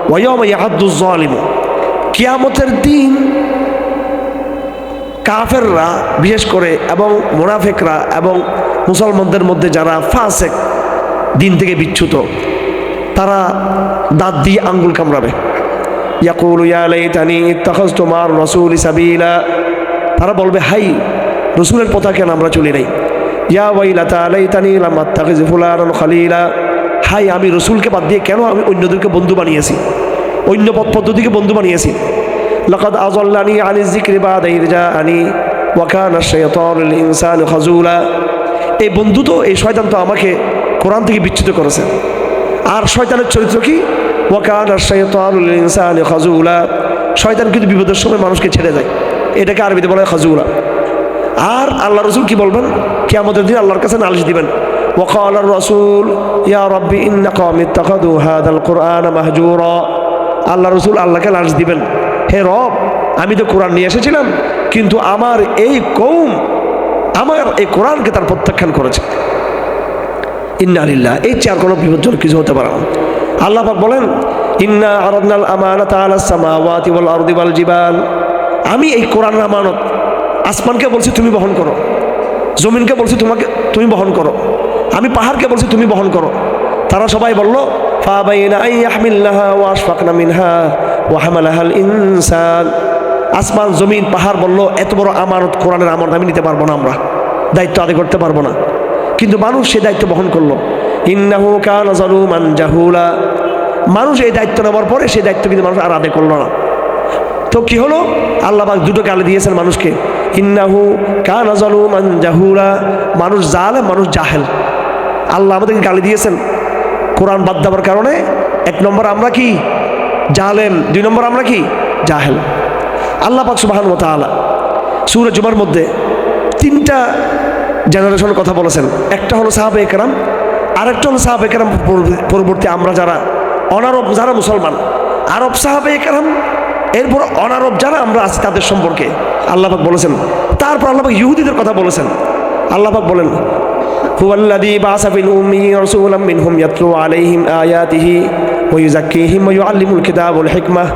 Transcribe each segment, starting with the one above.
ওয়া ইয়াওমা ইয়া'আদ্দুয যালিমু, কিয়ামতের দিন কাফেররা বিশেষ করে এবং মুনাফিকরা এবং মুসলমানদের মধ্যে যারা ফাসেক, দিন থেকে বিচ্যুত, তারা দাঁত দিয়ে আঙ্গুল কামড়াবে। ইয়াকুলু ইয়া লাইতানি ইত্তাখাযতু মা'আর রাসূলি সাবিলা, তারা বলবে হাই, রসুলের পথা কেন আমরা চলি নাই। ইয়া ওয়াইলাতা লাইতানি লাম আত্তাখিয ফুলানান খালিলা, হাই আমি রসুলকে বাদ দিয়ে কেন আমি অন্যদেরকে বন্ধু বানিয়েছি, অন্য পথ পদ্ধতিকে বন্ধু বানিয়েছি। লাকাদ আযাল্লানি আনিয যিকরি বা'দা ইয জাআনি ওয়া কানা আশ-শাইতানু লিল ইনসানি খাযুলা, এই বন্ধু তো, এই শয়তান তো আমাকে কোরআন থেকে বিচ্যুত করেছে। আর শয়তানের চরিত্র কি? ওয়া কানা আশ-শাইতানু লিল ইনসানি খাযুলা, শয়তান কিন্তু বিপদের সময় মানুষকে ছেড়ে যায়, এটাকে আরবিতে বলা হয় খাযুলা। আর আল্লাহ রসুল কি বলবেন? কিয়ামতের দিন আল্লাহর কাছে নালিশ দিবেন। ওয়া ক্বালা আর-রাসূল ইয়া রাব্বি ইন্না কওমি ইত্তাখাযু হাযাল কুরআনা মাহজুরা, আল্লাহ রসুল আল্লাহকে নালিশ দিবেন, হে রব, আমি তো কোরআন নিয়ে এসেছিলাম, কিন্তু আমার এই কওম আমার এই কোরআনকে তার প্রত্যাখ্যান করেছে। ইন্না লিল্লাহ, এই চেয়ে আর কোনো বিপজ্জনক কিছু হতে পারে না। আল্লাহ পাক বলেন ইন্না আরাদনাল আমানাতা আলাস সামাওয়াতি ওয়াল আরদি ওয়াল জিবাল, আমি এই কোরআনের আমানত আসমানকে বলছি তুমি বহন করো, জমিনকে বলছি তুমি বহন করো, আমি পাহাড়কে বলছি তুমি বহন করো। তারা সবাই বলল ফাবাইনা আন ইয়াহমিলনাহা ওয়া আশফাকনা মিনহা ওয়া হামালাহাল ইনসান, আসমান জমিন পাহাড় বলল এত বড় আমানত, কোরআনের আমানত আমি নিতে পারবো না, আমরা দায়িত্ব আদায় করতে পারবো না। কিন্তু মানুষ সেই দায়িত্ব বহন করলো। ইন্নাহু কানা যালুমান জাহুলা, মানুষ এই দায়িত্ব নেওয়ার পরে সেই দায়িত্ব কিন্তু মানুষ আর আদায় করলো না। তো কি হলো? আল্লাহ পাক দুটো গালি দিয়েছেন মানুষকে, ইন্নাহু কানা যালুমান জাহুলা, মানুষ জালেম, মানুষ জাহেল। আল্লাহ আমাদেরকে গালি দিয়েছেন কোরআন বাদ দেওয়ার কারণে। এক নম্বর আমরা কি? জালেম। দুই নম্বর আমরা কি? জাহেল। আল্লাহ পাক সুবহানাহু ওয়া তাআলা সূরা জুমার মধ্যে তিনটা জেনারেশনের কথা বলেছেন। একটা হলো সাহাবায়ে কেরাম, আরেকটা হলো সাহাবায়ে কেরাম পরবর্তী আমরা যারা অনারব, যারা মুসলমান, আরব সাহাবায়ে কেরাম, এরপর অনারব যারা আমরা আছি তাদের সম্পর্কে আল্লাহ পাক বলেছেন। তারপর আল্লাহ পাক ইহুদিদের কথা বলেছেন। আল্লাহ পাক বলেন হুয়াল্লাযী বা'আসা ফিল উম্মিয়্যিনা রাসূলাম মিনহুম ইয়াতলু আলাইহিম আয়াতিহি ওয়া ইউযাক্কিহিম ওয়া ইউআল্লিমুল কিতাবা ওয়াল হিকমাহ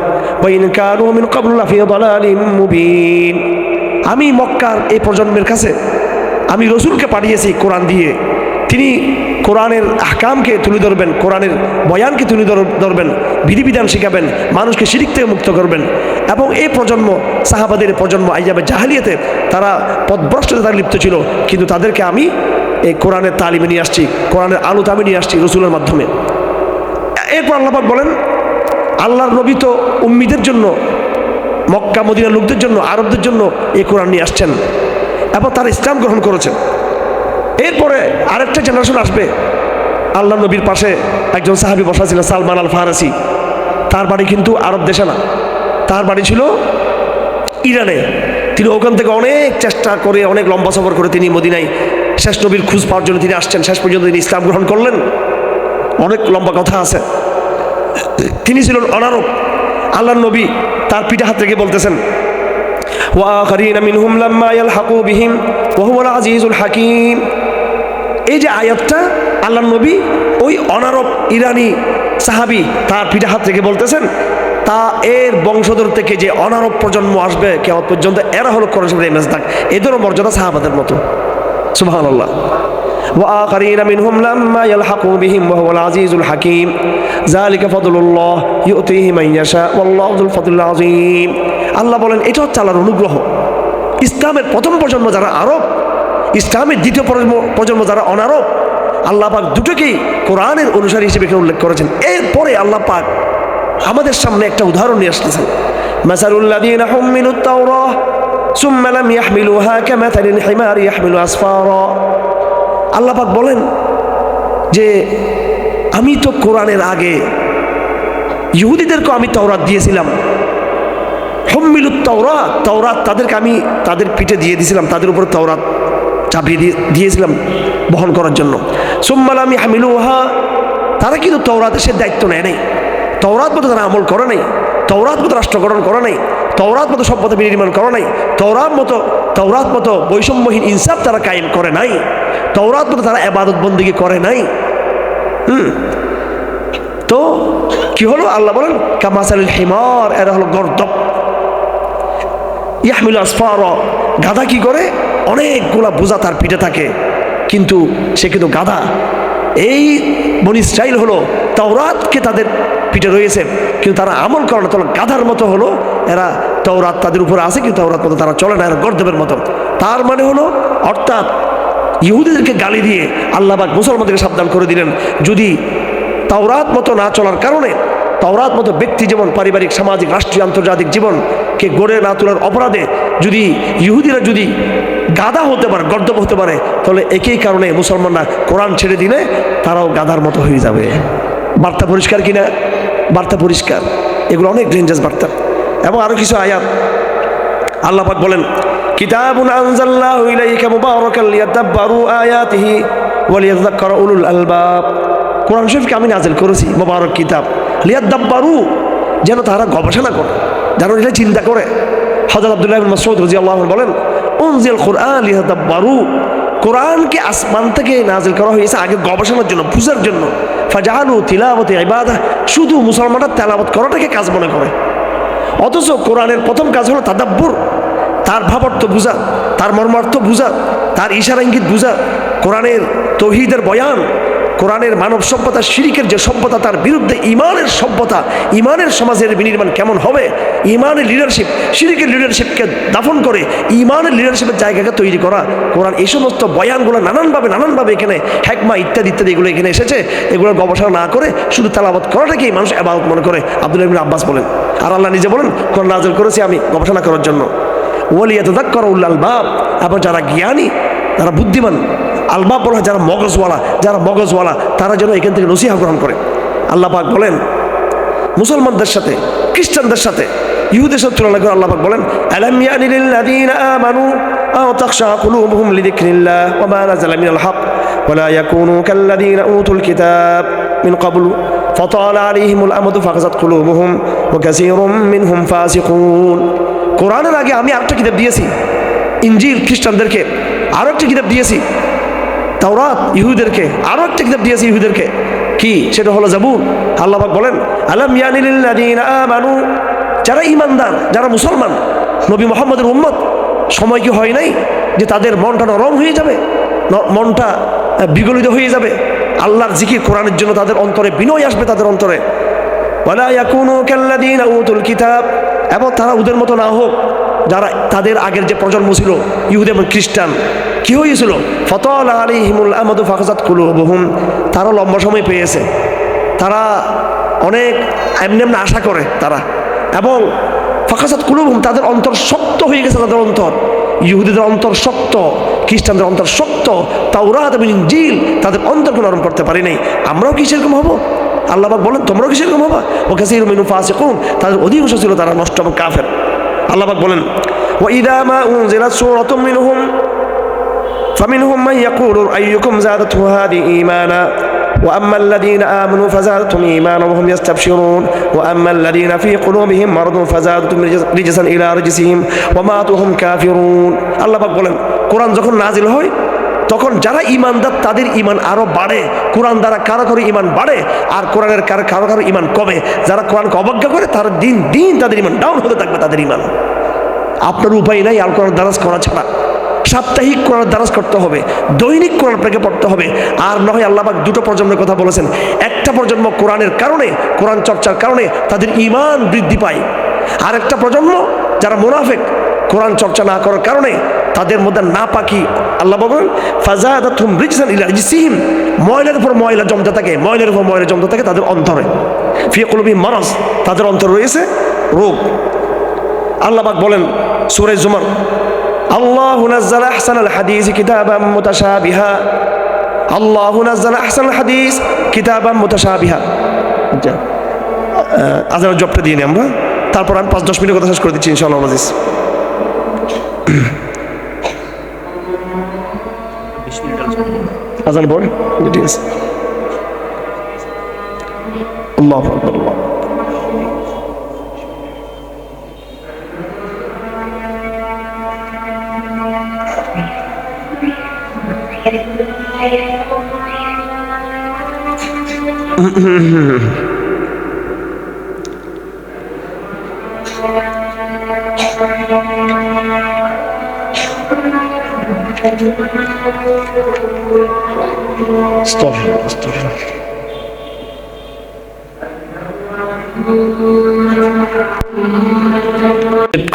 ওয়া ইন কানু মিন ক্বাবলু লাফি দালালিম মুবিন, আমি মক্কার এই প্রজন্মের কাছে আমি রসুলকে পাঠিয়েছি কোরআন দিয়ে, তিনি কোরআনের আহকামকে তুলে ধরবেন, কোরআনের বয়ানকে তুলে ধরবেন, বিধিবিধান শিখাবেন, মানুষকে শিরিক থেকে মুক্ত করবেন। এবং এই প্রজন্ম, সাহাবাদের প্রজন্ম আইয়াবে জাহেলিয়াতে তারা পথভ্রষ্টতায় তারা লিপ্ত ছিল, কিন্তু তাদেরকে আমি এই কোরআনের তালিমে নিয়ে আসছি, কোরআনের আলোতে আমি নিয়ে আসছি রসুলের মাধ্যমে। এরপর আল্লাহ পাক বলেন আল্লাহর নবী তো উম্মীদের জন্য, মক্কা মদিনার লোকদের জন্য, আরবদের জন্য এই কোরআন নিয়ে আসছেন এবং তারা ইসলাম গ্রহণ করেছেন। এরপরে আরেকটা জেনারেশন আসবে। আল্লাহ নবীর পাশে একজন সাহাবী বসা ছিলেন, সালমান আল ফারসি। তার বাড়ি কিন্তু আরব দেশে না, তার বাড়ি ছিল ইরানে। তিনি ওখান থেকে অনেক চেষ্টা করে, অনেক লম্বা সফর করে তিনি মদিনায় শেষ নবীর খোঁজ পাওয়ার জন্য তিনি আসছেন। শেষ পর্যন্ত তিনি ইসলাম গ্রহণ করলেন। অনেক লম্বা কথা আছে। তিনি ছিলেন অনারব। আল্লাহ নবী তার পিঠে হাত রেখে বলতেছেন ওয়া আখারিনা মিনহুম লাম্মা ইয়ালহাকু বিহিম ওয়া হুয়াল আজিজুল হাকীম। এই যে আয়াতটা আল্লাহ নবী ওই অনারব ইরানি সাহাবী তার পিঠে হাত রেখে বলতেছেন, তা এর বংশধর থেকে যে অনারব প্রজন্ম আসবে কিয়ামত পর্যন্ত, এরা হলো কোরআন শরীফের মেজদাক, এদেরও মর্যাদা সাহাবাদের মতো। সুবহানাল্লাহ। ওয়া আখারিনা মিনহুম লাম্মা ইয়ালহাকু বিহিম ওয়া হুয়াল আজিজুল হাকীম যালিকা ফাদলুল্লাহ ইউতিহি মান ইয়াশা ওয়াল্লাহু যুল ফাদলিল আযীম। আল্লাহ বলেন এটা হচ্ছে আল্লাহর অনুগ্রহ। ইসলামের প্রথম প্রজন্ম যারা আরব, ইসলামের দ্বিতীয় প্রজন্ম যারা অনারব, আল্লাহ পাক দুটোকেই কোরআনের অনুসারী হিসেবে উল্লেখ করেছেন। এরপরে আল্লাহ পাক আমাদের সামনে একটা উদাহরণ নিয়ে আসতেছেন, মাসালুল লাযীনা হুমিলুত তাওরাহ সুম্মা লাম ইয়াহমিলুহা কামাসালিল হিমারি ইয়াহমিলু আসফারা। আল্লাহ পাক বলেন যে আমি তো কোরআনের আগে ইহুদিদেরকে আমি তাওরাত দিয়েছিলাম, হুমিলুত তাওরাত, তাওরাত তাদেরকে আমি তাদের পিঠে দিয়ে দিয়েছিলাম, তাদের উপর তাওরাত চাপিয়ে দিয়েছিলাম বহন করার জন্য। সুম্মা লাম ইয়াহমিলুহা, তারা কিন্তু তাওরাতের সে দায়িত্ব নেয় নাই, তাওরাত মতো তারা আমল করে নাই, তাওরাত মতো রাষ্ট্রকরণ করে নাই, তাওরাত মতো সভ্যতা বিনির্মাণ করে নাই, তাওরাত মতো বৈষম্যহীন ইনসাফ তারা কায়েম করে নাই, তাওরাত মতো তারা ইবাদত বন্দেগী করে নাই। তো তো কি হলো? আল্লাহ বলেন কামাসালিল হিমার, এরা হলো গর্দব। ইয়াহমিলু আসফারা, গাধা কি করে? অনেকগুলা বোঝা তার পিঠে থাকে, কিন্তু সে কিন্তু গাধা। এই বনি ইসরাইল হলো তাওরাতকে তাদের পিঠে রয়েছে, কিন্তু তারা আমল করে না, তাহলে গাধার মতো হলো এরা। তাওরাত তাদের উপরে আছে, কিন্তু তাওরাত মতো তারা চলে না, এরা গর্দবের মতো। তার মানে হলো, অর্থাৎ ইহুদিদেরকে গালি দিয়ে আল্লাহ পাক মুসলমানদেরকে সাবধান করে দিলেন, যদি তাওরাত মতো না চলার কারণে, তাওরাত মতো ব্যক্তি জীবন, পারিবারিক, সামাজিক, রাষ্ট্রীয়, আন্তর্জাতিক জীবনকে গড়ে না তোলার অপরাধে যদি ইহুদিরা যদি গাধা হতে পারে, গর্দব হতে পারে, তাহলে একই কারণে মুসলমানরা কোরআন ছেড়ে দিলে তারাও গাধার মতো হয়ে যাবে। বার্তা পরিষ্কার কিনা? বার্তা পরিষ্কার। এগুলো অনেক ডেঞ্জারাস বার্তা। এবং আরো কিছু আয়াত আল্লাহ পাক বলেন, কিতাবুন আনজালনাহু ইলাইকা মুবারাকাল লিয়াদাব্বারু আয়াতিহি ওয়া লিয়াযাক্কারা উলুল আলবাব। কোরআন শরীফকে আমি নাজিল করেছি, মুবারক কিতাব, লিয়াদাব্বারু, যেন তারা গবেষণা করে, যেন এটা চিন্তা করে। হযরত আব্দুল্লাহ ইবনে মাসউদ রাদিয়াল্লাহু আনহু বলেন, উনজিল কুরআন লিয়াদাব্বারু, কোরআনকে আসমান থেকে নাজিল করা হয়েছে আগে গবেষণার জন্য, বুঝার জন্য। ফাজালু তিলাওয়াতি ইবাদাহ, শুধু মুসলমানরা তেলাওয়াত করাটাকে কাজ মনে করে। অথচ কোরআনের প্রথম কাজ হলো তাদাব্বুর, তার ভাবার্থ বুঝা, তার মর্মার্থ বুঝা, তার ইশারা ইঙ্গিত বুঝা, কোরআনের তৌহিদের বয়ান, কোরআনের মানব সভ্যতা, শিরিকের যে সভ্যতা, তার বিরুদ্ধে ইমানের সভ্যতা, ইমানের সমাজের বিনির্মাণ কেমন হবে, ইমানের লিডারশিপ, শিরিকের লিডারশিপকে দাফন করে ইমানের লিডারশিপের জায়গাকে তৈরি করা। কোরআন এই সমস্ত বয়ানগুলো নানানভাবে এখানে হেকমা ইত্যাদি ইত্যাদি এগুলো এখানে এসেছে। এগুলো গবেষণা না করে শুধু তেলাওয়াত করাটাকেই মানুষ ইবাদত মনে করে, আব্দুল্লাহ ইবনে আব্বাস বলেন। আর আল্লাহ নিজে বলেন, কোরআন নাযিল করেছি আমি গবেষণা করার জন্য। ওয়ালিয়াতাযাক্কারা উলুল আলবাব, এবং যারা জ্ঞানী, যারা বুদ্ধিমান, আলবাব বলা যারা মগজওয়ালা, তারা যেন এখান থেকে নসিহা গ্রহণ করে। আল্লাহ পাক বলেন মুসলমানদের সাথে খ্রিস্টানদের সাথে ইহুদের সাথে তুলনা করে আল্লাহ পাক বলেন, আলাম ইয়ানি লিল্লাযীনা আমানু আও তাখশা কুলুবুহুম লিযিকরিল্লাহ ওয়া মা নাযালা মিনাল হক ওয়া লা ইয়াকুনু কাল্লাযীনা উতুল কিতাব মিন ক্বাবলু ফাতালা আলাইহিমুল আমাদু ফাকাসাত কুলুবুহুম ওয়া কাসীরুম মিনহুম ফাসিকুন। কোরআনের আগে আমি আরেকটা কিতাব দিয়েছি, ইনজিল খ্রিস্টানদেরকে, আরো একটা কিতাব দিয়েছি তাওরাত ইহুদিদেরকে, আরো একটা কিতাব দিয়েছি ইহুদিদেরকে, কি? সেটা হলো জাবুর। আল্লাহ পাক বলেন, আলাম ইয়ানি লিল্লাযীনা আমানু, যারা ঈমানদার, যারা মুসলমান, নবী মুহাম্মদের উম্মত, সময় কি হয় নাই যে তাদের মনটা নরম হয়ে যাবে, মনটা বিগলিত হয়ে যাবে? আল্লাহর জিকির, কোরআনের জন্য তাদের অন্তরে বিনয় আসবে, তাদের অন্তরে। ওয়ালা ইয়াকুনু কাল্লাযীনা উতুল কিতাব, এবং তারা ওদের মতো না হোক, যারা তাদের আগের যে প্রজন্ম ছিল ইহুদি এবং খ্রিস্টান। কি হয়েছিল? ফাতালা আলাইহিমুল আমাদু ফাকাসাত কুলুবুহুম, তারা লম্বা সময় পেয়েছে, তারা অনেক এমনি আশা করে তারা, এবং ফাকাসাত কুলুবুহুম, তাদের অন্তর শক্ত হয়ে গেছে। তাদের অন্তর, ইহুদিদের অন্তর শক্ত, খ্রিস্টানদের অন্তর শক্ত, তাওরাত এবং ইনজিল তাদের অন্তরকে নরম করতে পারি নাই। আমরাও কি সেরকম হবো? আল্লাহ পাক বলেন, তোমরাও কি সেরকম হবা? ওয়া কাসীরুম মিনহুম ফাসিকুন, তাদের অধিকাংশ ছিল তারা নষ্ট এবং কাফের। আল্লাহ পাক বলেন, ওয়া ইযা মা উনজিলাত সূরাতুম মিনহুম ফামিনহুম মান ইয়াকুলু আইয়ুকুম যাদাতহু হাযিহি ঈমানা ওয়া আম্মাল্লাযীনা আমানু ফাযাদাতহুম ঈমানা ওয়া হুম ইস্তাবশিরুন ওয়া আম্মাল্লাযীনা ফী কুলুবিহিম মারাদুন ফাযাদাতহুম রিজসান ইলা রিজসিহিম ওয়া মাতু হুম কাফিরুন। আল্লাহ পাক বলেন, কোরআন যখন নাজিল হয় তখন যারা ঈমানদার তাদের ঈমান আরো বাড়ে, কোরআন দ্বারা কারো কারো ঈমান বাড়ে, আর কোরআনের কারো কারো ঈমান কমে। যারা কোরআনকে অবজ্ঞা করে তারা দিন দিন তাদের ঈমান ডাউন হতে থাকবে, তাদের ঈমান। আপনার উপায় নাই আল কোরআন দারাজ করা ছাড়া। সাপ্তাহিক কোরআন দারাজ করতে হবে, দৈনিক কোরআন আপনাকে পড়তে হবে। আর নয় আল্লাহ পাক দুটো প্রজন্মের কথা বলেছেন, একটা প্রজন্ম কোরআনের কারণে, কোরআন চর্চার কারণে তাদের ঈমান বৃদ্ধি পায়, আর একটা প্রজন্ম যারা মুনাফিক, কোরআন চর্চা না করার কারণে তাদের মধ্যে নাপাকি, আল্লাহ বলেন ফাযাদাতহুম রিজসান ইলা রিজসিহিম, ময়লার উপর ময়লা জমতে থাকে, ময়লার উপর ময়লা জমতে থাকে তাদের অন্তরে। ফি কুলুবিহিম মারাজ, তাদের অন্তরে রয়েছে রোগ। আল্লাহ পাক বলেন সূরা জুমার, আল্লাহু নাযালা আহসানাল হাদিস কিতাবাম মুতাশাবিহা, আল্লাহু নাযালা আহসানাল হাদিস কিতাবাম মুতাশাবিহা। আজানের জবটা দিয়ে নিই আমরা, তারপর আমি 5-10 মিনিট কথা শেষ করে দিচ্ছি ইনশাআল্লাহ আজিজ। আজান পড়ে ঠিক আছে। আল্লাহু আকবার।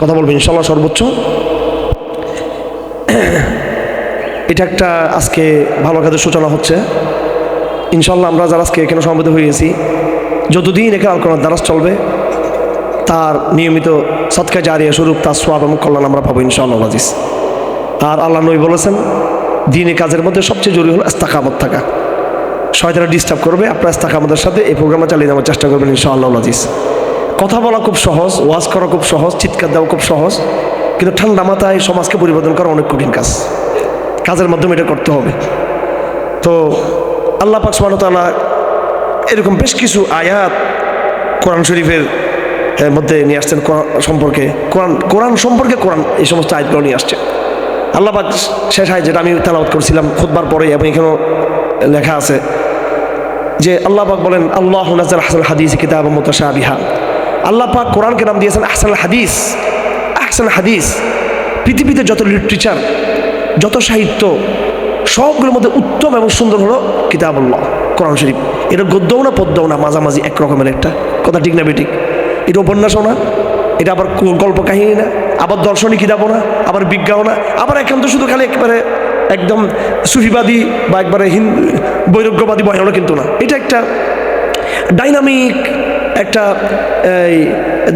কথা বলবেন ইনশাল্লাহ সর্বোচ্চ। এটা একটা আজকে ভালো কাজের সূচনা হচ্ছে ইনশাল্লাহ। আমরা যারা আজকে এখানে সমবেত হয়েছি, যতদিন এখানে আল কোরআন দ্বারা চলবে তার নিয়মিত সদকা জারিয়া স্বরূপ তার সোয়াব এবং কল্যাণ আমরা পাবো ইনশাআল্লাহ আজিজ। আর আল্লাহ নবী বলেছেন দ্বীনি কাজের মধ্যে সবচেয়ে জরুরি হলো ইস্তেকামত থাকা। শয়তান ডিস্টার্ব করবে, আপনার ইস্তেকামতের সাথে এই প্রোগ্রামটা চালিয়ে যাওয়ার চেষ্টা করবেন ইনশাআল্লাহ আজিজ। কথা বলা খুব সহজ, ওয়াজ করা খুব সহজ, চিৎকার দেওয়া খুব সহজ, কিন্তু ঠান্ডা মাথায় সমাজকে পরিবর্তন করা অনেক কঠিন কাজ। কাজের মাধ্যমে এটা করতে হবে। তো আল্লাহ পাক সুবহানাহু ওয়া তাআলা এরকম বেশ কিছু আয়াত কোরআন শরীফের মধ্যে নিয়ে আসছেন সম্পর্কে, কোরআন সম্পর্কে কোরআন এই সমস্ত আয়াতগুলো নিয়ে আসছে। আল্লাহ পাক শেষ আয়াত যেটা আমি তেলাওয়াত করছিলাম খুতবার পরে, এবং এখানেও লেখা আছে যে আল্লাহ পাক বলেন আল্লাহু নাযালা আহসানাল হাদিস কিতাবাম মুতাশাবিহা। আল্লাহ পাক কোরআনকে নাম দিয়েছেন আহসানুল হাদিস। আহসানুল হাদিস, পৃথিবীতে যত লিটারেচার, যত সাহিত্য, সবগুলোর মধ্যে উত্তম এবং সুন্দর হলো কিতাবুল্লাহ, কোরআন শরীফ। এটা গদ্যও না পদ্যও না, মাঝামাঝি এক রকমের একটা কথা, ঠিক না বেঠিক? এটা উপন্যাসও না, এটা আবার গল্প কাহিনী না, আবার দর্শনিক কিতাবও না, আবার বিজ্ঞাও না, আবার একান্ত শুধু খালি একবারে একদম সুফিবাদী বা একবারে বৈরাগ্যবাদী বয়ানও কিন্তু না। এটা একটা ডাইনামিক, একটা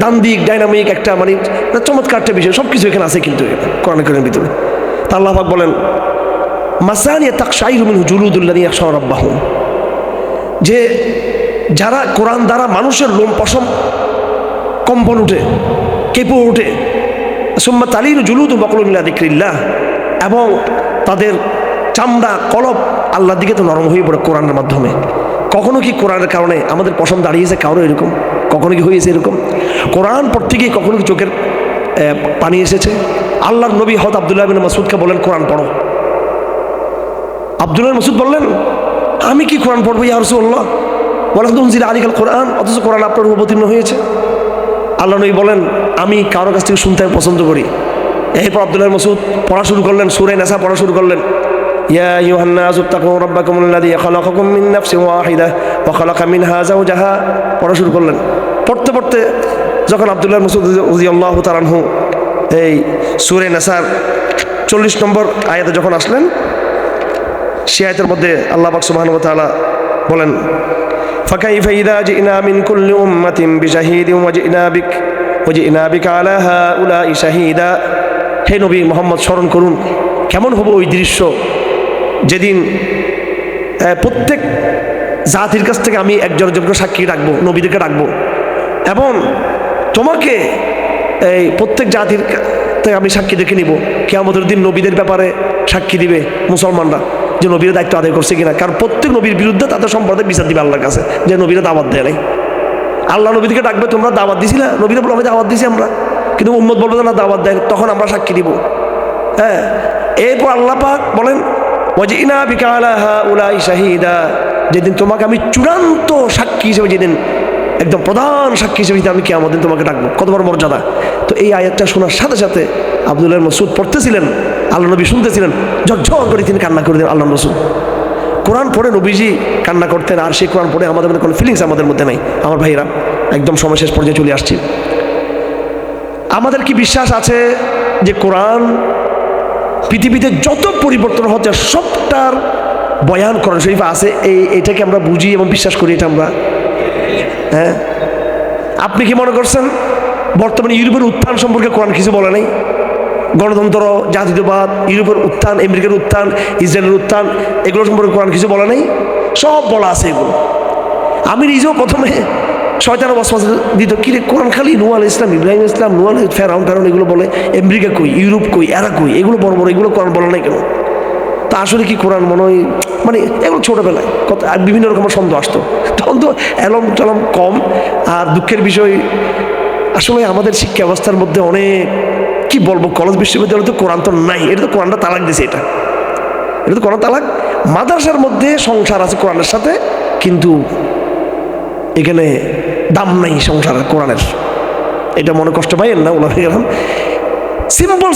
দান্দিক ডাইনামিক একটা মানে চমৎকার একটা বিষয়, সব কিছু এখানে আছে কিন্তু কোরআন কারীমের ভিতরে। তা আল্লাহ পাক বলেন মাসানিয়া তাকশাইরু মিনহু জুলুদুল্লাযিনা ইয়াখশাউনা রাব্বাহুম, যে যারা কোরআন দ্বারা মানুষের লোম পশম কম্পন উঠে, কেঁপে ওঠে, সুম্মা তালিনু জুলুদুহুম ওয়া কুলুবুহুম ইলা যিকরিল্লাহ, এবং তাদের চামড়া কলব আল্লাহর দিকে তো নরম হয়ে পড়ে কোরআনের মাধ্যমে। কখনো কি কোরআনের কারণে আমাদের পশম দাঁড়িয়েছে কারো এরকম? কখনো কি হয়েছে এরকম? কোরআন পড়তে গিয়ে কখনো কি চোখের পানি এসেছে? আল্লাহর নবী হযরত আব্দুল্লাহ ইবনে মাসউদকে বলেন কোরআন পড়ো। আব্দুল্লাহ ইবনে মাসউদ বললেন আমি কি কোরআন পড়বো ইয়া রাসূলুল্লাহ, ওয়ালাকাদ উনজিলা আলাইকাল কোরআন, অথচ কোরআন আপনার উপর অবতীর্ণ হয়েছে। আল্লাহ নবী বলেন আমি কারো কাছ থেকে শুনতে পছন্দ করি। এরপর আব্দুল্লাহ ইবনে মাসউদ পড়া শুরু করলেন, সূরা নিসা পড়া শুরু করলেন। ইয়া আইয়ুহান নাসু তাকু রাব্বাকুমুল্লাযী খালাকাকুম মিন নাফসিন ওয়াহিদাহ ওয়া খালাকা মিনহা যাওজাহা পড়া শুরু করলেন। পড়তে পড়তে যখন আব্দুল্লাহ ইবনে মাসউদ রাদিয়াল্লাহু তাআলা আনহু এই সূরা নিসার 40 নম্বর আয়াতে যখন আসলেন, সেই আয়াতের মধ্যে আল্লাহ পাক সুবহানাহু ওয়া তাআলা বলেন ফাকাইফা ইযা জিনা মিন কুল্লি উম্মাতিন বিশাহিদিন ওয়া জিনা বিকা আলা হাউলাই শাহিদা। হে নবী মুহাম্মদ স্মরণ করুন কেমন হবে ওই দৃশ্য যেদিন প্রত্যেক জাতির কাছ থেকে আমি একজন সাক্ষী রাখবো, নবীদেরকে রাখবো, এবং তোমাকে এই প্রত্যেক জাতির থেকে আমি সাক্ষী দেখে নিব। কিয়ামতের দিন নবীদের ব্যাপারে সাক্ষী দিবে মুসলমানরা যে নবীরা দায়িত্ব আদায় করছে কিনা, কারণ প্রত্যেক নবীর বিরুদ্ধে তাদের সম্প্রদায় বিচার দিবে আল্লাহর কাছে যে নবীরা দাওয়াত দেয় নাই। আল্লাহ নবীদেরকে ডাকবে তোমরা দাওয়াত দিছিলা, নবীরা বলবে আমি দাওয়াত দিছি আমরা, কিন্তু উম্মত বলবে না দাওয়াত দেয়, তখন আমরা সাক্ষী দিব। হ্যাঁ, এরপর আল্লাহ পাক বলেন ওয়াজিনা বিকা আলা হাউলাই শাহিদা, যেদিন তোমাকে আমি চূড়ান্ত সাক্ষী হিসেবে, যেদিন একদম প্রধান সাক্ষী হিসেবে আমি কিয়ামত দিন তোমাকে ডাকবো, কত বড় মর্যাদা। তো এই আয়াতটা শোনার সাথে সাথে আব্দুল্লাহ ইবনে মাসউদ পড়তেছিলেন, আল্লাহ নবী শুনতেছিলেন, ঝরঝর করে তিনি কান্না করে দিলেন। আল্লাহ রাসূল কোরআন পড়ে নবীজি কান্না করতেন, আর সেই কোরআন পড়ে আমাদের মধ্যে কোনো ফিলিংস আমাদের মধ্যে নাই। আমার ভাইরা, একদম সময় শেষ পর্যায়ে চলে আসছি। আমাদের কি বিশ্বাস আছে যে কোরআন পৃথিবীতে যত পরিবর্তন হচ্ছে সবটার বয়ান কোরআন শরীফে আছে? এটাকে আমরা বুঝি এবং বিশ্বাস করি, এটা আমরা। হ্যাঁ, আপনি কি মনে করছেন বর্তমানে ইউরোপের উত্থান সম্পর্কে কোরআন কিছু বলে নাই? গণতন্ত্র, জাতীয়তাবাদ, ইউরোপের উত্থান, আমেরিকার উত্থান, ইসরায়েলের উত্থান, এগুলো সম্পর্কে কোরআন কিছু বলে নাই? সব বলা আছে এগুলো। আমি নিজেও প্রথমে শয়তানের ওয়াসওয়াসা দিত, কিরে কোরআন খালি নূহ আলাইহিস সালাম, ইব্রাহিম ইসলাম, নূহ আলাইহিস, ফেরাউন এগুলো বলে, আমেরিকা কই, ইউরোপ কই, এরা কই, এগুলো বড় বড়, এগুলো কোরআন বলে নাই কেন? তা আসলে কি কোরআন মনে হয় মানে এগুলো ছোটোবেলায় কত বিভিন্ন রকমের সন্দেহ আসতো, তখন তো এলম টলম কম। আর দুঃখের বিষয় আসলে আমাদের শিক্ষা ব্যবস্থার মধ্যে অনেক কি বলবো, কলেজ বিশ্ববিদ্যালয়ে তো কোরআন তো নাই, এটা তো কোরআনটা তালাক দিয়েছে, এটা তো কোরআন তালাক। মাদ্রাসার মধ্যে সংসার আছে কোরআনের সাথে, কিন্তু এখানে দাম নাই সংসারের কোরআনের। এটা মনে কষ্ট পাইয়েন না ওলামা কেরাম।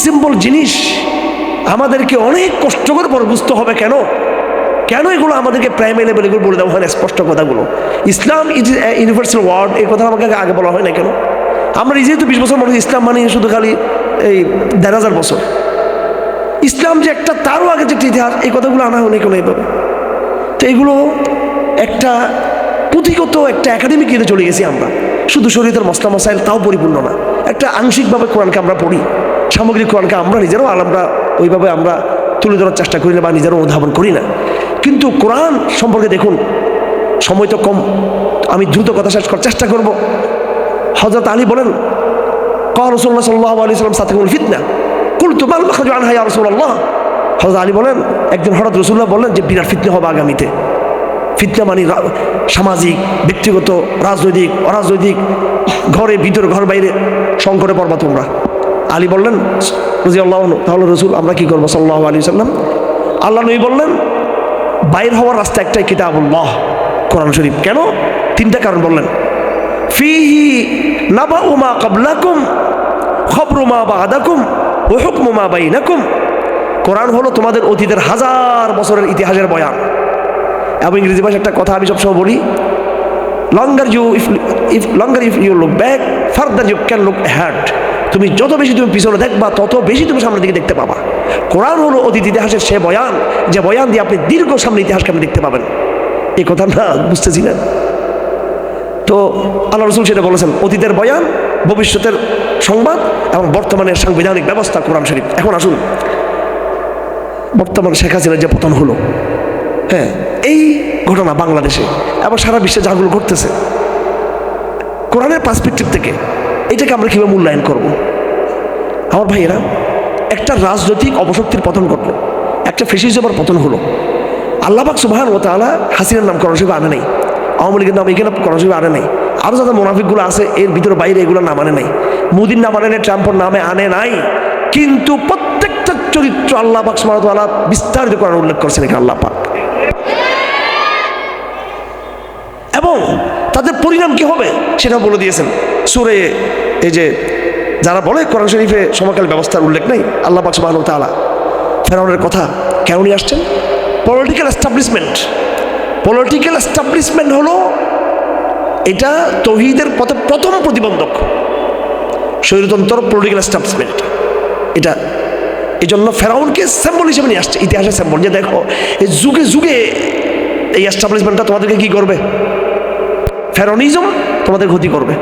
সিম্পল জিনিস আমাদেরকে অনেক কষ্ট করে পরে বুঝতে হবে। কেন এগুলো আমাদেরকে প্রাইমারি লেভেল এগুলো বলে দেওয়া হয় না? স্পষ্ট কথাগুলো, ইসলাম ইজ ইউনিভার্সাল ওয়ার্ড, এই কথা আমাকে আগে বলা হয় না কেন? আমরা যেহেতু 20 বছর মনে ইসলাম মানে শুধু খালি এই 1000 বছর, ইসলাম যে একটা তারও আগে যে একটা ইতিহাস, এই কথাগুলো আনা হয় না কেন এইভাবে? তো এগুলো একটা পুঁথিগত একটা একাডেমিক ইয়ে চলে গেছি আমরা। শুধু শরীয়তের মসলা মসাইল তাও পরিপূর্ণ না, একটা আংশিকভাবে কোরআনকে আমরা পড়ি, সামগ্রিক কোরআনকে আমরা নিজেরাও আমরা ওইভাবে আমরা তুলে ধরার চেষ্টা করি না বা নিজেরাও অনুধাবন করি না। কিন্তু কোরআন সম্পর্কে দেখুন, সময় তো কম, আমি দ্রুত কথা শেষ করার চেষ্টা করব। হযরত আলী বলেন, ক্বালা রাসূলুল্লাহ সাল্লাল্লাহু আলাইহি ওয়াসাল্লাম সাতাকুল ফিতনা কুলতু মাল মাখরাজু আনহা ইয়া রাসূলুল্লাহ। হযরত আলী বলেন, একদিন হঠাৎ রাসূলুল্লাহ বললেন যে বিরাট ফিতনা হবে আগামীতে। ফিতনা মানে সামাজিক, ব্যক্তিগত, রাজনৈতিক, অরাজনৈতিক, ঘরে ভিতরে ঘর বাইরে সংকটে পড়বা তোমরা। আলী বললেন রাদিয়াল্লাহু আনহু, তাহলে রাসূল আমরা কি করবো সাল্লাল্লাহু আলাইহি ওয়াসাল্লাম? আল্লাহ নবী বললেন, বাইর হওয়ার রাস্তা একটাই, কিতাবুল্লাহ, কোরআন শরীফ। কেন? 3টা কারণ বললেন। ফিহি নাবাউ মা ক্বাবলাকুম খবরু মা বা'দাকুম ওয়া হুকমু মা বাইনাকুম। কোরআন হলো তোমাদের অতীতের 1000 বছরের ইতিহাসের বয়ান। এবং ইংরেজি ভাষায় একটা কথা আমি সবসময় বলি, longer if you look back farther you can look ahead. তুমি যত বেশি তুমি পিছনে দেখবা তত বেশি তুমি সামনের দিকে দেখতে পাবা। কোরআন হলো অতীত ইতিহাসের সে বয়ান, যে বয়ান দিয়ে আপনি দীর্ঘ সামনে ইতিহাসকে আপনি দেখতে পাবেন। এই কথা না বুঝতেছিলেন? তো আল্লাহ রাসূল সেটা বলেছেন, অতীতের বয়ান, ভবিষ্যতের সংবাদ এবং বর্তমানের সাংবিধানিক ব্যবস্থা কোরআন শরীফ। এখন আসুন, বর্তমানে শেখ হাসিনার যে পতন হলো, হ্যাঁ, এই ঘটনা বাংলাদেশে এবং সারা বিশ্বে যাগুলো ঘটতেছে, কোরআনের পার্সপেক্টিভ থেকে এটাকে আমরা কীভাবে মূল্যায়ন করব? আমার ভাইয়েরা, একটা রাজনৈতিক অপশক্তির পতন ঘটলো, একটা ফ্যাসিজমের পতন হলো। আল্লাহ পাক সুবহানাহু ওয়া তাআলা হাসিনার নাম কোরআন শরীফে আনে নাই, আওয়ামী লীগের নাম এখানে কোরআন শরীফে আনে নাই, আরও যারা মুনাফিকগুলো আছে এর ভিতরে বাইরে এগুলো নাম আনে নাই, মোদির নাম আনে নাই, ট্রাম্পের নামে আনে নাই। কিন্তু প্রত্যেকটা চরিত্র আল্লাহ পাক সুবহানাহু ওয়া তাআলা বিস্তারিত কোরআনে উল্লেখ করছেন এখানে আল্লাহ পাক। এবং তাদের পরিণাম কি হবে সেটা বলে দিয়েছেন সূরা, এই যে যারা বলে কোরআন শরীফে সময়কাল ব্যবস্থার উল্লেখ নেই, আল্লাহ পাক সুবহানাহু ওয়া তাআলা ফেরাউনের কথা কেন নিয়ে আসছেন? পলিটিক্যাল এস্টাবলিশমেন্ট হলো এটা তৌহিদের পথে প্রথম প্রতিবন্ধক, স্বৈরতন্ত্র পলিটিক্যাল এস্টাবলিশমেন্ট। এটা এই জন্য ফেরাউনকে সিম্বল হিসেবে নিয়ে আসছে, ইতিহাসের সিম্বল, যে দেখো এই যুগে যুগে এই এস্টাবলিশমেন্টটা তোমাদেরকে কি করবে? ফেরাউনিজম তোমাদের ক্ষতি করবে।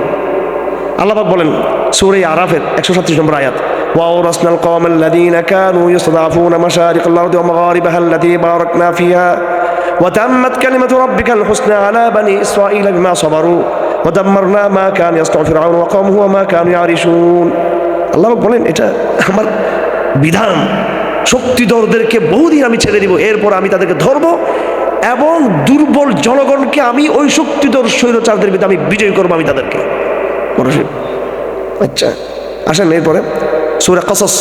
আল্লাহ পাক বলেন সূরা আরাফের 137 নম্বর আয়াত, وَأَوْرَثْنَا الْقَوْمَ الَّذِينَ كَانُوا يَسْتَضْعَفُونَ مَشَارِقَ الْأَرْضِ وَمَغَارِبَهَا الَّتِي بَارَكْنَا فِيهَا وَتَمَّتْ كَلِمَةُ رَبِّكَ الْحُسْنَى عَلَى بَنِي إِسْرَائِيلَ بِمَا صَبَرُوا وَدَمَّرْنَا مَا كَانَ يَصْنَعُ فِرْعَوْنُ وَقَوْمُهُ وَمَا كَانُوا يَعْرِشُونَ। আল্লাহ পাক বলেন এটা আমার বিধান, শক্তিধরদেরকে বহুদিন আমি ছেড়ে দিব, এরপর আমি তাদেরকে ধরবো এবং দুর্বল জনগণকে আমি ওই শক্তিধর স্বৈরচারদের ভিতরে আমি বিজয় করবো, আমি তাদেরকে। আচ্ছা আসেন এরপরে সূরা কসস,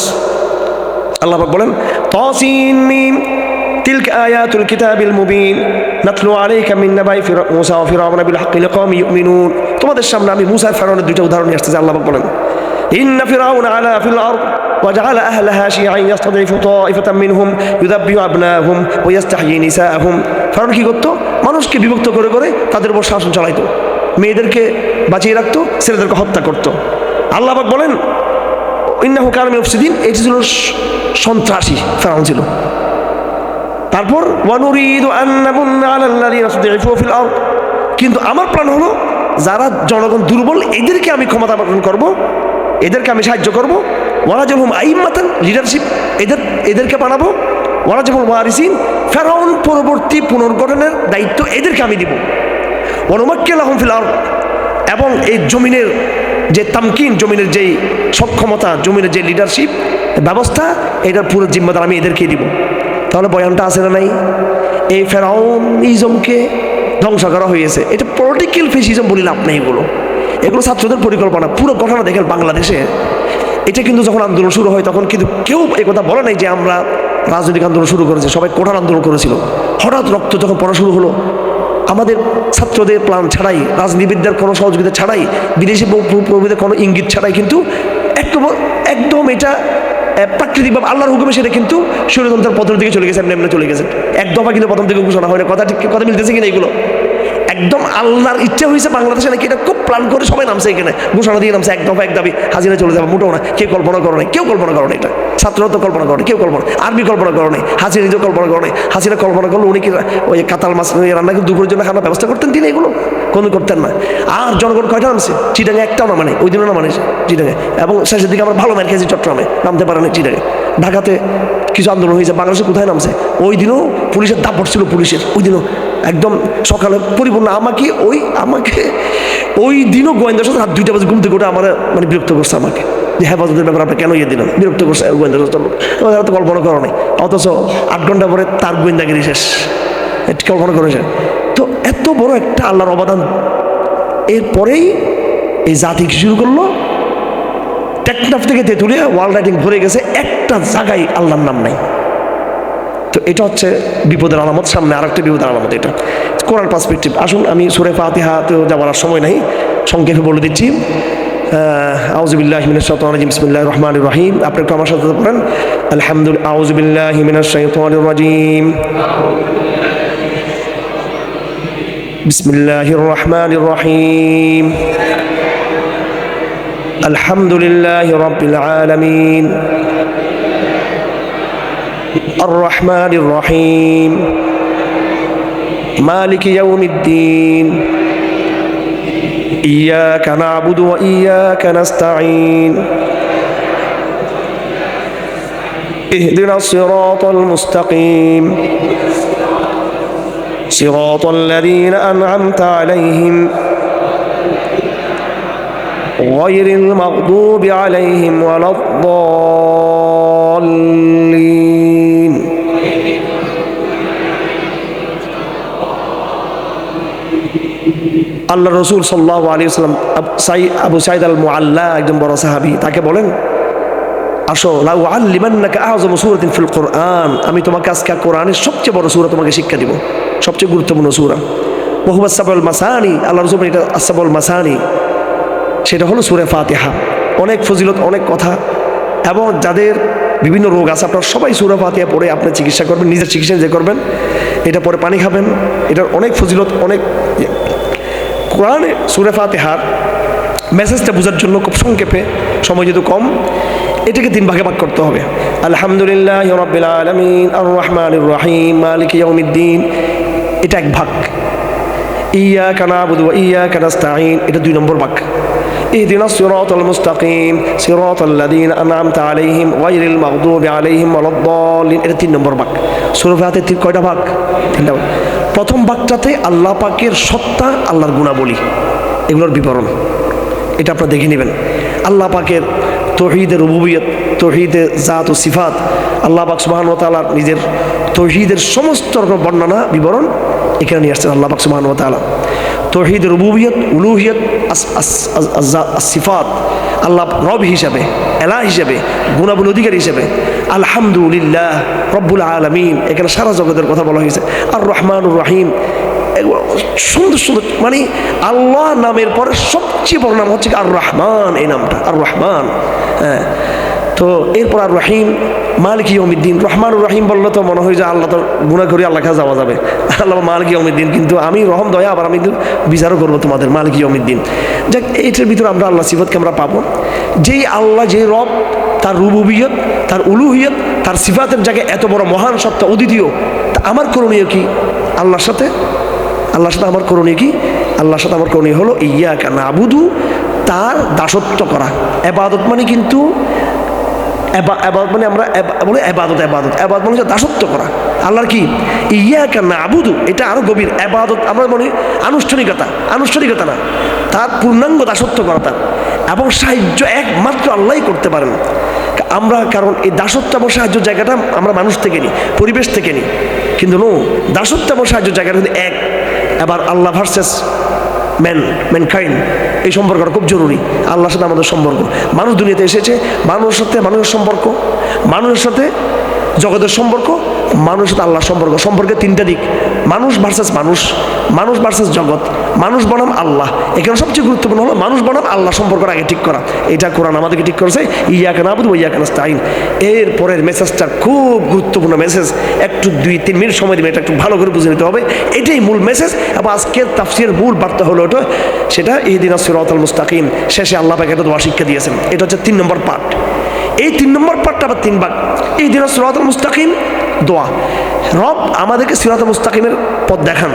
আল্লাহ পাক বলেন তাসিন মিম তিলকা আয়াতুল কিতাবিল মুবিন নাতলু আলাইকা মিন নাবাই মুসা ওয়া ফিরআউন বিল হাক্কি লিকাওমি ইউমিনুন। তোমাদের সামনে আমি মুসা আর ফিরআউনের দুইটা উদাহরণ নিয়ে আসতেছি। আল্লাহ পাক বলেন ইন্না ফিরআউন আলা ফিল আরদ وجعل أهلها شيعا يستضعف طائفة منهم يذبح أبناءهم ويستحيي نساءهم। ফিরআউন কি করতো? মানুষকে বিভক্ত করে করে তাদের উপর শাসন চালাইতো, মেয়েদেরকে বাঁচিয়ে রাখতো, ছেলেদেরকে হত্যা করতো। আল্লাহ পাক বলেন ইন্নাহু কানা মিনাল মুফসিদিন, এটি ছিল সন্ত্রাসী, ফিরআউন ছিল। তারপর ওয়ানুরিদু আন নামুন্না আলাল্লাযিনা ইসতুদঈফু ফিল আরদ, কিন্তু আমার প্ল্যান হলো যারা জনগণ দুর্বল এদেরকে আমি ক্ষমতা অর্জন করব, এদেরকে আমি সাহায্য করব। ওয়ানাজহুম আইম্মাতান, লিডারশিপ এদেরকে বানাবো। ওয়ানাজহুল ওয়ারিসিন, ফিরআউন পরবর্তী পুনর্গঠনের দায়িত্ব এদেরকে আমি দিব। ওয়ানুমাক্কিনা লাহুম ফিল আরদ, এবং এই জমিনের যে তামকিন, জমিনের যেই সক্ষমতা, জমিনের যে লিডারশিপ ব্যবস্থা, এটার পুরো জিম্মাদার আমি এদেরকে দিব। তাহলে বয়ানটা আছে না নাই? এই ফেরাউনিজমকে ধ্বংস করা হয়েছে। এটা পলিটিক্যাল ফেসিজম বলি লাভ নেই, এগুলো ছাত্রদের পরিকল্পনা। পুরো ঘটনা দেখেন বাংলাদেশে, এটা কিন্তু যখন আন্দোলন শুরু হয় তখন কিন্তু কেউ এই কথা বলে নাই যে আমরা রাজনৈতিক আন্দোলন শুরু করেছি, সবাই কোঠার আন্দোলন করেছিল। হঠাৎ রক্ত যখন পড়া শুরু হলো, আমাদের ছাত্রদের প্ল্যান ছাড়াই, রাজনীতিবিদদের কোনো সহযোগিতা ছাড়াই, বিদেশি প্রভুদের কোনো ইঙ্গিত ছাড়াই কিন্তু একদম এটা প্রাকৃতিকভাবে আল্লাহর হুকুমে সেটা কিন্তু ষড়যন্ত্রের পথের দিকে চলে গেছে, এমনি চলে গেছে। এক দফা কিন্তু প্রথম থেকে ঘোষণা হয় না। কথা মিলতেছে কিনা এগুলো? একদম আল্লাহর ইচ্ছা হয়েছে বাংলাদেশে নাকি এটা খুব প্ল্যান করে সবাই নামছে, এখানে ঘোষণা দিয়ে নামছে, এক দফা এক দাবি, হাজিরা চলে যাবে। মোটেও না, কেউ কল্পনা করো নাই, কেউ কল্পনা করো না, এটা ছাত্ররা তো কল্পনা করে, কেউ কল্পনা, আর্মি কল্পনা করো নাই, হাজিরা নিজেও কল্পনা করো নাই। হাজিরা কল্পনা করলো উনি কি ওই কাতাল মাছ রান্না করে দুপুরের জন্য খাবার ব্যবস্থা করতেন তিনি? এগুলো কোনো করতেন না। আর জনগণ কয়টা নামছে? চিটাঙে একটাও না, মানে ওই দিনও না, মানে চিটাঙে। এবং শেষের দিকে আমরা ভালো মার খেয়েছি, চট্টগ্রামে নামতে পারে না, চিটাঙে। ঢাকাতে কিছু আন্দোলন হয়েছে, বাংলাদেশে কোথায় নামছে? ওই দিনও পুলিশের দাপট ছিল, পুলিশের ওই দিনও একদম সকালে পরিপূর্ণ। আমাকে ওই দিনও গোয়েন্দা সাথে রাত 2টা বাজে ঘুম থেকে ওঠে আমার মানে বিরক্ত করছে আমাকে, যে হেফাজতের ব্যাপারে আপনি কেন দিলেন, বিরক্ত করছে গোয়েন্দা সংস্থার লোক। তো কল্পনা করো নাই, অথচ 8 ঘন্টা পরে তার গোয়েন্দাগিরি শেষ, কল্পনা করেছে। তো এত বড় একটা আল্লাহর অবদান, এরপরেই এই জাতি শুরু করলো টেকনাফ থেকে তেঁতুলিয়া ওয়ার্ল্ড রাইটিং ভরে গেছে, একটা জায়গায় আল্লাহর নাম নাই। তো এটা হচ্ছে বিপদের আলামত। সামনে আর একটা বিপদের আলামত, এটা কোরআন পার্সপেক্টিভ। আসুন আমি সূরা ফাতিহাতেও যাওয়ার সময় নাই, সংক্ষেপে বলে দিচ্ছি। আউযু বিল্লাহি মিনাশ শাইতানির রাজিম, বিসমিল্লাহির রহমানির রহিম। আপনি একটু আমার সাথে পড়েন, আলহামদুলিল্লাহ। আউযু বিল্লাহি মিনাশ শাইতানির রাজিম, বিসমিল্লাহির রহমানির রহিম। আলহামদুলিল্লাহি রাব্বিল আলামিন, الرحمن الرحيم، مالك يوم الدين، إياك نعبد وإياك نستعين، اهدنا الصراط المستقيم، صراط الذين أنعمت عليهم غير المغضوب عليهم ولا الضالين। আল্লাহ রসুল সাল্লাল্লাহু আলাইহি ওয়াসাল্লাম আবু সাঈদ আল মুআল্লা, একজন বড় সাহাবী, তাকে বলেন, আসো লা উআল্লিমান্নাকা আ'যামু সূরাতিন ফিল কুরআন, আমি তোমাকে আজকে কোরআনের সবচেয়ে বড় সূরা তোমাকে শিক্ষা দিব, সবচেয়ে গুরুত্বপূর্ণ সূরা। ওয়া হুয়া আস-সাবউল মাসানি, আল্লাহ রাসূল এটা আস-সাবউল মাসানি, সেটা হলো সূরা ফাতিহা। অনেক ফজিলত, অনেক কথা, এবং যাদের বিভিন্ন রোগ আছে আপনারা সবাই সূরা ফাতিহা পড়ে আপনার চিকিৎসা করবেন, নিজের চিকিৎসা নিজে করবেন। এটা পরে পানি খাবেন, এটার অনেক ফজিলত, অনেক। কোরআনে সূরা ফাতিহার মেসেজটা বোঝার জন্য খুব সংক্ষেপে, সময় যেহেতু কম, এটাকে 3 ভাগে ভাগ করতে হবে। আলহামদুলিল্লাহি রাব্বিল আলামিন, আর রহমানির রহিম, মালিকি ইয়াউমিদ্দিন, এটা 1 ভাগ। ইয়াকা না'বুদু ওয়া ইয়াকা নাস্তাঈন, এটা 2 নম্বর ভাগ। ইহদিনাস সিরাতাল মুস্তাকিম, সিরাতাল্লাযীনা আন'আমতা আলাইহিম গায়রিল মাগদুবি আলাইহিম ওয়ালাদ-দাল্লিন, এটা 3 নম্বর ভাগ। সূরা ফাতিহার কয়টা ভাগ? 3টা ভাগ। প্রথম ভাগটাতে আল্লাহ পাকের সত্তা, আল্লাহর গুণাবলী, এগুলোর বিবরণ, এটা আপনারা দেখে নেবেন। আল্লাহ পাকের তাওহীদের রুবুবিয়ত, তাওহীদের জাত ও সিফাত, আল্লাহ পাক সুবহানাহু ওয়া তাআলা নিজের তাওহীদের সমস্ত রকম বর্ণনা, বিবরণ এখানে নিয়ে আসছেন আল্লাহ পাক সুবহানাহু ওয়া তাআলা। তাওহীদের রুবুবিয়ত, উলুহিয়ত, সিফাত, আল্লাহ রব হিসাবে, এলাহ হিসাবে, গুণাবলী অধিকারী হিসাবে। আলহামদুলিল্লাহ রব্বুল আলামিন, এখানে সারা জগতের কথা বলা হয়েছে। আর রহমানুর রহিম, সুন্দর সুন্দর, মানে আল্লাহ নামের পরে সবচেয়ে বড় নাম হচ্ছে আর রহমান, এই নামটা আর রহমান। হ্যাঁ, তো এরপর আর রহিম, মালিক ইয়াউমিদ্দিন। রহমানুর রহিম বললে তো মনে হয় যে আল্লাহ তো গুনাহ করি আল্লাহ কাছে যাওয়া যাবে, আল্লাহ মালিক ইয়াউমিদ্দিন, কিন্তু আমি রহম দয়া, আবার আমি বিচারও করবো তোমাদের, মালিক ইয়াউমিদ্দিন। যাক, এটার ভিতরে আমরা আল্লাহ সিফাতকে আমরা পাবো। যেই আল্লাহ, যে রব, তার রুবুবিয়ত, তার উলুহিয়ত, তার সিফাতের জায়গায় এত বড় মহান সত্তা, অদ্বিতীয়, তা আমার করণীয় কি? আল্লাহর সাথে আমার করণীয় কি? আল্লাহর সাথে আমার করণীয় হলো ইয়াকা না'বুদু, তার দাসত্ব করা। ইবাদত মানে কিন্তু ইবাদত মানে আমরা বলি ইবাদত মানে দাসত্ব করা আল্লাহর। কি ইয়াকা না'বুদু, এটা আরো গভীর। ইবাদত আমরা বলি আনুষ্ঠানিকতা না, তার পূর্ণাঙ্গ দাসত্ব করা তার, এবং সাহায্য একমাত্র আল্লাহই করতে পারেন। আমরা কারণ এই দাসত্ব এবং সাহায্য জায়গাটা আমরা মানুষ থেকে নিই, পরিবেশ থেকে নিই, কিন্তু দাসত্ব এবং সাহায্য জায়গাটা কিন্তু এক। এবার আল্লাহ ভার্সেস ম্যানকাইন্ড, এই সম্পর্কটা খুব জরুরি। আল্লাহর সাথে আমাদের সম্পর্ক, মানুষ দুনিয়াতে এসেছে, মানুষের সাথে মানুষের সম্পর্ক, মানুষের সাথে জগতের সম্পর্ক, মানুষের সাথে আল্লাহ সম্পর্কে তিনটা দিক, মানুষ ভার্সেস মানুষ, মানুষ ভার্সেস জগৎ, মানুষ বনাম আল্লাহ। এখানে সবচেয়ে গুরুত্বপূর্ণ হলো মানুষ বনাম আল্লাহ সম্পর্কটা আগে ঠিক করা। এটা কোরআন আমাদেরকে ঠিক করেছে, ইয়াকা নাবুদু ওয়া ইয়াকা নাস্তাইন। এর পরের মেসেজটা খুব গুরুত্বপূর্ণ মেসেজ, একটু 2-3 মিনিট সময় দিবে, এটা একটু ভালো করে বুঝে নিতে হবে। এটাই মূল মেসেজ এবং আজকের তাফসীরের মূল বার্তা হলো ওটা, সেটা ইহদিনাস সিরাতাল মুস্তাকিম। শেষে আল্লাহ পাক একটা দোয়া শিক্ষা দিয়েছেন, এটা হচ্ছে 3 নম্বর পার্ট। এই 3 নম্বর পার্টটা আবার 3 ভাগ। ইহদিনাস সিরাতাল মুস্তাকিম দোয়া, রব আমাদেরকে সিরাতাল মুস্তাকিমের পথ দেখান,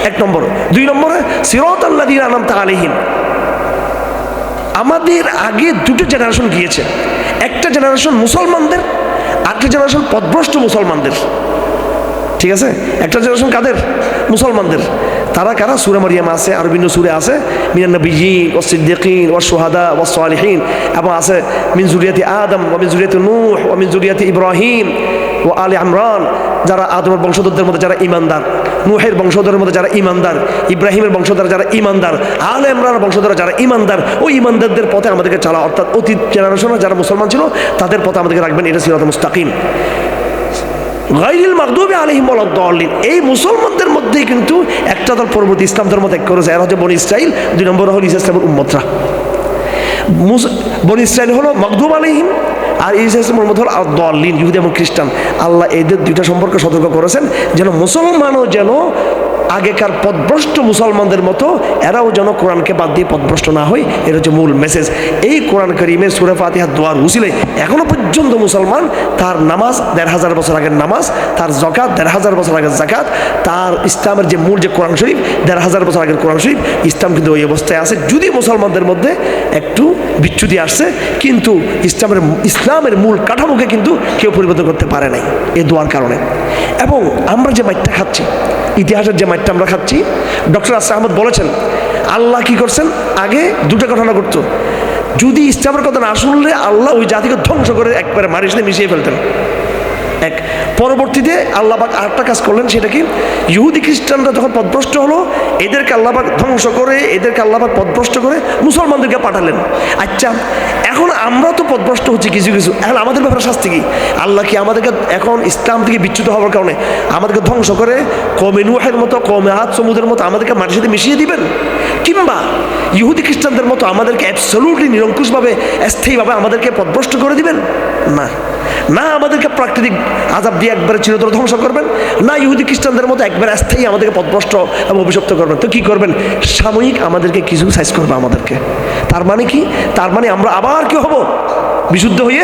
1 নম্বর। 2 নম্বরে সিরাতাল্লাযীনা আনআমতা আলাইহিম, আমাদের আগে 2টো জেনারেশন গিয়েছে, একটা জেনারেশন মুসলমানদের, আরেকটা জেনারেশন পথভ্রষ্ট মুসলমানদের। ঠিক আছে, একটা জেনারেশন কাদের? মুসলমানদের। তারা কারা? সূরা মারিয়াম আছে, আর বিভিন্ন সূরা আছে, মিনান নাবিয়্যিন ওয়াস সিদ্দীকিন ওয়াস শুহাদা ওয়াস সালিহিন, এবং আছে মিন যুরিয়াতি আদম ওয়া মিন যুরিয়াতি নূহ ওয়া মিন যুরিয়াতি ইব্রাহিম ও আলে ইমরান। যারা আদমের বংশধরদের মধ্যে যারা ঈমানদার, নূহের বংশধরের মধ্যে যারা ঈমানদার, ইব্রাহিমের বংশধর যারা ঈমানদার, আলে ইমরানের বংশধর যারা ঈমানদার, ওই ঈমানদারদের পথে আমাদেরকে চালা, অর্থাৎ অতীত জেনারেশনে যারা মুসলমান ছিল তাদের পথে আমাদেরকে রাখবেন, এটা সিরাতুল মুস্তাকিম। গায়রিল মাগদুবি আলাইহিম ওয়ালাদ-দাল্লিন, এই মুসলমানদের মধ্যেই কিন্তু একটা দল পরবর্তী ইসলাম ধর্ম ত্যাগ করেছে, এরা হচ্ছে বনী ইসরাইল। 2 নম্বর হল ঈসা ইসলামের উম্মতরা। বনী ইসরাইল হলো মাগদুব আলাইহিম, আর ঈসা ইসলামের মধ্যে হল আদ-দাল্লিন, ইহুদি এবং খ্রিস্টান। আল্লাহ এদের 2টা সম্পর্কে সতর্ক করেছেন, যেন মুসলমানও যেন আগেকার পথভ্রষ্ট মুসলমানদের মতো এরাও যেন কোরআনকে বাদ দিয়ে পথভ্রষ্ট না হয়। এটা হচ্ছে মূল মেসেজ। এই কোরআন কারীমের সূরা ফাতিহার দোয়ার উসিলে এখনো পর্যন্ত মুসলমান তার নামাজ 1500 বছর আগের নামাজ, তার যাকাত 1500 বছর আগের যাকাত, তার ইসলামের যে মূল যে কোরআন শরীফ 1500 বছর আগের কোরআন শরীফ, ইসলাম কিন্তু ওই অবস্থায় আছে। যদি মুসলমানদের মধ্যে একটু বিচ্যুতি আসছে, কিন্তু ইসলামের মূল কাঠামোকে কিন্তু কেউ পরিবর্তন করতে পারে নাই এই দোয়ার কারণে। এবং আমরা যে মাইটটা খাচ্ছি, ইতিহাসের যে মাইটটা আমরা খাচ্ছি, ডক্টর আসিফ আহমদ বলেছেন আল্লাহ কি করছেন, আগে 2টা ঘটনা ঘটতো। যদি ইসলামের কথা না শুনলে আল্লাহ ওই জাতিকে ধ্বংস করে একবারে মারির সাথে মিশিয়ে ফেলতেন। এক, পরবর্তীতে আল্লাহ পাক আরেকটা কাজ করলেন, সেটা কি, ইহুদি খ্রিস্টানরা যখন পথভ্রষ্ট হলো, এদেরকে আল্লাহ পাক ধ্বংস করে, এদেরকে আল্লাহ পাক পথভ্রষ্ট করে মুসলমানদেরকে পাঠালেন। আচ্ছা, এখন আমরা তো পথভ্রষ্ট হচ্ছি কিছু কিছু, এখন আমাদের ব্যাপারে শাস্তি কি? আল্লাহ কি আমাদেরকে এখন ইসলাম থেকে বিচ্যুত হওয়ার কারণে আমাদেরকে ধ্বংস করে কওমে নূহের মতো, কওমে আদ সমুদ্রের মতো আমাদেরকে মাটির সাথে মিশিয়ে দিবেন? কিংবা ইহুদি খ্রিস্টানদের মতো আমাদেরকে অ্যাবসলিউটলি নিরঙ্কুশভাবে, স্থায়ীভাবে আমাদেরকে পথভ্রষ্ট করে দিবেন? না, না আমাদেরকে প্রাকৃতিক আযাব দিয়ে একবারে চিরতরে ধ্বংস করবেন, না ইহুদি খ্রিস্টানদের মতো একবারে স্থায়ী আমাদেরকে পথভ্রষ্ট এবং অভিশপ্ত করবেন। তো কি করবেন? সাময়িক আমাদেরকে কিছু সাইজ করবে আমাদেরকে। তার মানে কি? তার মানে আমরা আবার কি হব? বিশুদ্ধ হয়ে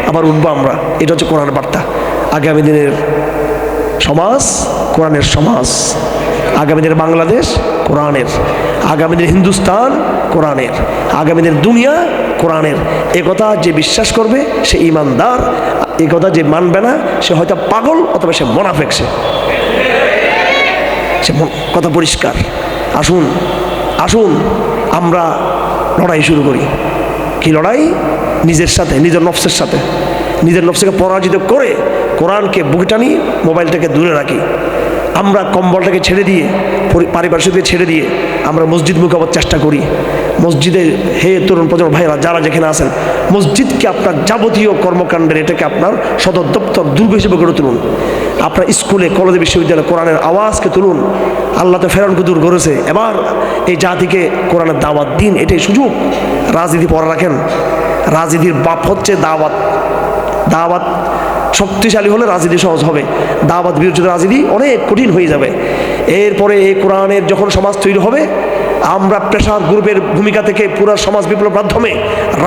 আবার উঠবো আমরা। এটা হচ্ছে কোরআনের বার্তা। আগামী দিনের সমাজ কোরআনের সমাজ, আগামী দিনের বাংলাদেশ কোরআনের, আগামী দিনের হিন্দুস্তান কোরআনের, আগামী দিনের দুনিয়া কোরআনের। এ কথা যে বিশ্বাস করবে সে ঈমানদার, এই কথা যে মানবে না সে হয়তো পাগল অথবা সে মুনাফিক। সে কথা পরিষ্কার। আসুন আসুন আমরা লড়াই শুরু করি। কি লড়াই? নিজের সাথে, নিজের নফসের সাথে। নিজের নফসকে পরাজিত করে কোরআনকে বুকে টানি, মোবাইলটাকে দূরে রাখি। আমরা কম্বলটাকে ছেড়ে দিয়ে, পারিপার্শ্বিককে ছেড়ে দিয়ে আমরা মসজিদ মুখে আবার চেষ্টা করি। মসজিদে, হে তরুণ প্রজন্ম ভাইরা যারা যেখানে আছেন, মসজিদকে আপনার যাবতীয় কর্মকাণ্ডের এটাকে আপনার সদর দপ্তর, দুর্গ হিসেবে গড়ে তুলুন। আপনার স্কুলে, কলেজে, বিশ্ববিদ্যালয়ে কোরআনের আওয়াজকে তুলুন। আল্লাহ তো ফেরাউনকে দূর করেছে, এবার এই জাতিকে কোরআনের দাওয়াত দিন। এটাই সুযোগ। রাজনীতি পড়া রাখেন, রাজনীতির বাপ হচ্ছে দাওয়াত। দাওয়াত শক্তিশালী হলে রাজনীতি সহজ হবে, দাওয়াত বিরোধী রাজনীতি অনেক কঠিন হয়ে যাবে। এরপরে এই কোরআনের যখন সমাজ তৈরি হবে, আমরা প্রেসার গ্রুপের ভূমিকা থেকে পুরো সমাজ বিপ্লবের মাধ্যমে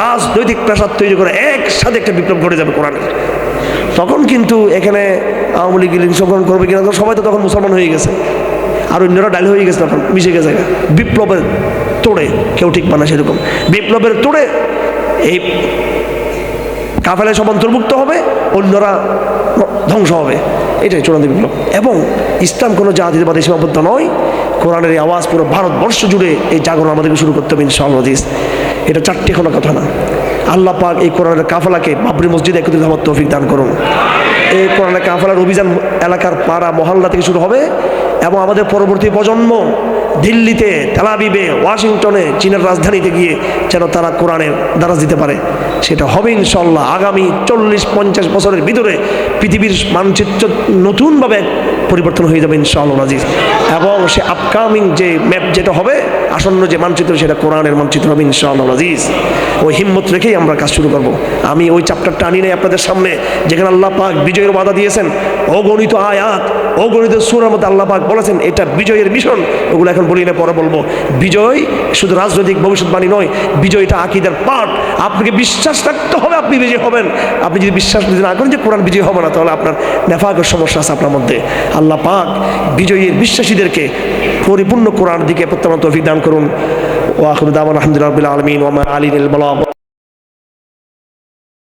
রাজনৈতিক প্রেসার তৈরি করে একসাথে একটা বিপ্লব ঘটে যাবে কোরআনের। তখন কিন্তু এখানে আওয়ামী লীগ সংগ্রহণ করবে কিনা, সবাই তো তখন মুসলমান হয়ে গেছে, আর অন্যরা ডাল হয়ে গেছে, তখন মিশে গেছে। বিপ্লবের তোড়ে কেউ ঠিক মানে সেরকম বিপ্লবের তোড়ে এই কাফেলায় সব অন্তর্ভুক্ত হবে, অন্যরা ধ্বংস হবে। এটাই চূড়ান্ত বিপ্লব। এবং ইসলাম কোনো জাতিবাদী সীমাবদ্ধ নয়। কোরআনের এই আওয়াজ পুরো ভারতবর্ষ জুড়ে এই জাগরণ আমাদেরকে শুরু করতে হবে ইনশাআল্লাহ। এটা 4টি কোনো কথা না। আল্লাহ পাক এই কোরআনের কাফেলাকে বাবরি মসজিদে একত্রিত হওয়ার তৌফিক দান করুন। এই কোরআনের কাফেলার অভিযান এলাকার পাড়া মহল্লা থেকে শুরু হবে এবং আমাদের পরবর্তী প্রজন্ম দিল্লিতে, তেল আবিবে, ওয়াশিংটনে, চীনের রাজধানীতে গিয়ে যেন তারা কোরআনের দ্বারা দিতে পারে। সেটা হবে ইনশাআল্লাহ। আগামী 40-50 বছরের ভিতরে পৃথিবীর মানচিত্র নতুনভাবে পরিবর্তন হয়ে যাবে ইনশাআল্লাহ আজিজ। এবং সে আপকামিং যে ম্যাপ যেটা হবে, আসন্ন যে মানচিত্র, সেটা কোরআনের মানচিত্র হবে ইনশাআল্লাহ আজিজ। ওই হিম্মত রেখেই আমরা কাজ শুরু করব। আমি ওই চ্যাপ্টারটা আনি নাই আপনাদের সামনে, যেখানে আল্লাহ পাক বিজয়ের ওয়াদা দিয়েছেন। অগণিত আয়াত, অগণিত সূরার মধ্যে আল্লাহ পাক বলেছেন এটা বিজয়ের মিশন। ওগুলো এখন বলি না, পরে বলবো। বিজয় শুধু রাজনৈতিক ভবিষ্যৎবাণী নয়, বিজয়টা আকীদার পার্ট। আপনাকে বিশ্বাস রাখতে হবে আপনি বিজয় হবেন। আপনি যদি বিশ্বাস না করেন যে কোরআন বিজয় হবে না, তাহলে আপনার নেফাকের সমস্যা আছে আপনার মধ্যে। আল্লাহ পাক বিজয়ের বিশ্বাসীদেরকে পরিপূর্ণ কোরআন দিকে প্রত্যাবর্তন তৌফিক দান করুন। ওয়া আখিরু দাওয়ানা আলহামদুলিল্লাহি রাব্বিল আলামিন ওয়া মা আলাইনাল বালাগ।